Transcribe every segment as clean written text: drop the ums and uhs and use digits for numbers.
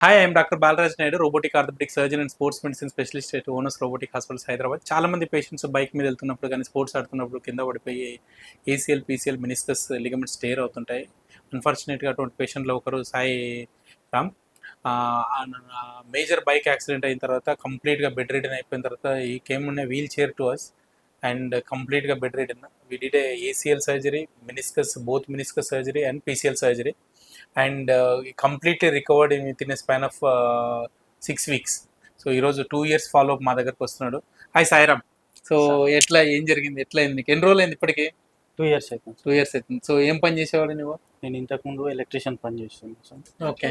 Hi, I'm doctor Balaraj Naidu, robotic orthopedic surgeon and sports medicine specialist at owners robotic hospitals Hyderabad. చాలా మంది patients bike మీద వెళ్తున్నప్పుడు కానీ sports ఆడుతున్నప్పుడు కింద పడిపోయి ACL, PCL, meniscus ligaments tear అవుతుంటాయి. అన్ఫార్చునేట్గా అటువంటి పేషెంట్లో ఒకరు Sai Ram. Major bike accident అయిన తర్వాత కంప్లీట్గా బెడ్ రిడన్ అయిపోయిన తర్వాత ఈ కేమ్ ఉన్న wheelchair to us and కంప్లీట్గా bedridden. We did ACL surgery, meniscus, both meniscus surgery and PCL surgery. And completely recovered within a span of 6 weeks. So ఈరోజు 2 years follow up మా దగ్గరకు వస్తున్నాడు. Hi Sairam. So ఎట్లా ఏం జరిగింది, ఎట్లా అయింది, ఎన్ని రోజులు అయింది ఇప్పటికి? 2 years అవుతుంది. 2 years అవుతుంది. సో ఏం పని చేసేవాడు నువ్వు? నేను ఇంతకుముందు ఎలక్ట్రీషియన్ పని చేస్తున్నాను సార్. ఓకే.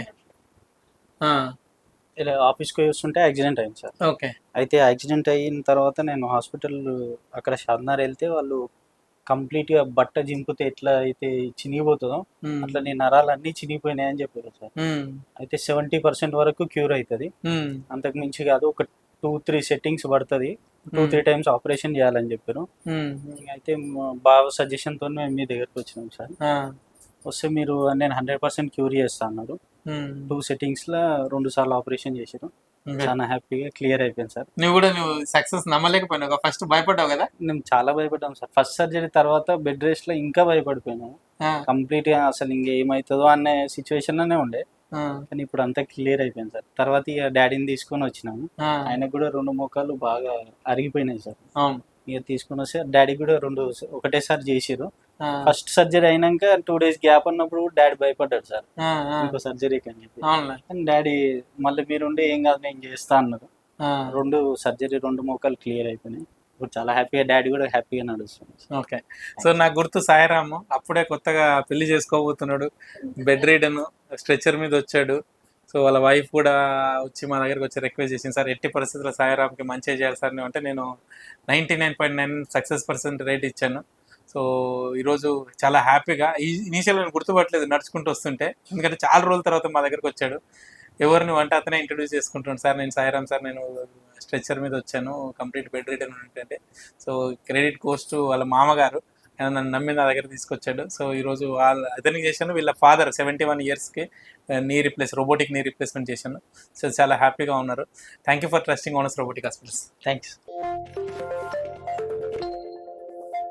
ఇలా ఆఫీస్కి పోయి వస్తుంటే యాక్సిడెంట్ అయింది సార్. ఓకే. అయితే యాక్సిడెంట్ అయిన తర్వాత నేను హాస్పిటల్ అక్కడ షాద్నగర్ వెళ్తే వాళ్ళు కంప్లీట్గా బట్ట జింపితే ఎట్లా అయితే చినిగిపోతుందో అట్లా నేను నరాలన్నీ చినిగిపోయినాయి అని చెప్పారు సార్. అయితే 70% వరకు క్యూర్ అవుతుంది, అంతకు మించి కాదు. ఒక 2-3 settings పడుతుంది, 2-3 times ఆపరేషన్ చేయాలని చెప్పారు. అయితే బాగా సజెషన్తో మేము మీ దగ్గరకు వచ్చినాం సార్. వస్తే మీరు నేను 100% క్యూర్ చేస్తా అన్నారు. 2 settings లో 2 సార్లు ఆపరేషన్ చేశారు. చాలా హ్యాపీగా క్లియర్ అయిపోయింది సార్. నువ్వు సక్సెస్ నమ్మలేకపోయినావు, ఫస్ట్ భయపడ్డావు కదా? మేము చాలా భయపడ్డాం సార్. ఫస్ట్ సర్జరీ తర్వాత బెడ్ రెస్ట్ లో ఇంకా భయపడిపోయినాము. కంప్లీట్ గా అసలు ఇంకేమవుతుందో అనే సిచ్యువేషన్ లోనే ఉండే, కానీ ఇప్పుడు అంతా క్లియర్ అయిపోయింది సార్. తర్వాత ఇక డాడీని తీసుకొని వచ్చినాము. ఆయనకు కూడా 2 మోకాలు బాగా అరిగిపోయినాయి సార్. ఇక తీసుకొని వస్తే డాడీ కూడా 2 ఒకటేసారి చేసిరు. ఫస్ట్ సర్జరీ అయినాక 2 days గ్యాప్ ఉన్నప్పుడు డాడీ భయపడ్డాడు సార్, ఇంకో సర్జరీకి అని చెప్పి. కానీ డాడీ మళ్ళీ మీరుండి ఏం కాదు నేను చేస్తా అన్నారు. 2 సర్జరీ 2 మోకాలు క్లియర్ అయిపోయినాయి. ఇప్పుడు చాలా హ్యాపీగా, డాడీ కూడా హ్యాపీగా నడుస్తుంది. ఓకే. సో నాకు గుర్తు సాయిరాము అప్పుడే కొత్తగా పెళ్లి చేసుకోబోతున్నాడు, బెడ్ రీడన్, స్ట్రెచర్ మీద వచ్చాడు. సో వాళ్ళ వైఫ్ కూడా వచ్చి మా దగ్గరికి వచ్చి రిక్వెస్ట్ చేసింది, సార్ ఎట్టి పరిస్థితుల్లో సాయిరామ్కి మంచిగా చేయాలి సార్ అంటే నేను 99.9 సక్సెస్% రేట్ ఇచ్చాను. సో ఈరోజు చాలా హ్యాపీగా, ఇనీషియల్గా నేను గుర్తుపట్టలేదు నడుచుకుంటూ వస్తుంటే, ఎందుకంటే చాలా రోజుల తర్వాత మా దగ్గరకు వచ్చాడు. ఎవరిని అంటే అతనే ఇంట్రడ్యూస్ చేసుకుంటాను, సార్ నేను సాయిరామ్ సార్, నేను స్ట్రెచ్చర్ మీద వచ్చాను, కంప్లీట్ బెడ్ రిడన్ ఉంటే. సో క్రెడిట్ గోస్ టు వాళ్ళ మామగారు, ఆయన నన్ను నమ్మి నా దగ్గర తీసుకొచ్చాడు. సో ఈరోజు అతనికి చేశాను, వీళ్ళ ఫాదర్ 71 yearsకి రోబోటిక్ నీ రీప్లేస్మెంట్ చేశాను. సో చాలా హ్యాపీగా ఉన్నారు. Thank you for trusting owners robotic hospitals. Thanks.